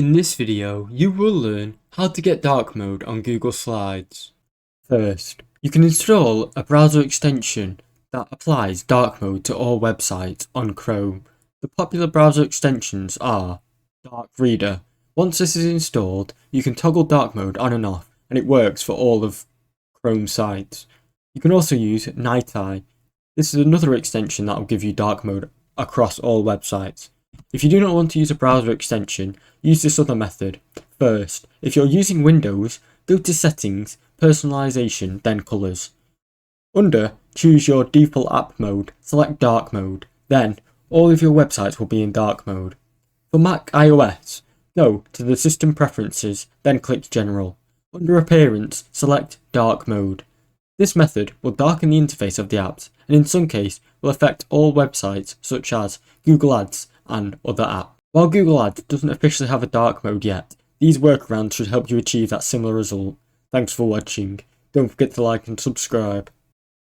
In this video, you will learn how to get dark mode on Google Slides. First, you can install a browser extension that applies dark mode to all websites on Chrome. The popular browser extensions are Dark Reader. Once this is installed, you can toggle dark mode on and off, and it works for all of Chrome sites. You can also use Nightai. This is another extension that will give you dark mode across all websites. If you do not want to use a browser extension, use this other method. First, if you're using Windows, go to Settings, Personalization, then Colors. Under Choose your default app mode, select Dark Mode. Then, all of your websites will be in dark mode. For Mac iOS, go to the System Preferences, then click General. Under Appearance, select Dark Mode. This method will darken the interface of the apps, and in some cases will affect all websites such as Google Ads and other apps. While Google Ads doesn't officially have a dark mode yet, these workarounds should help you achieve that similar result. Thanks for watching. Don't forget to like and subscribe.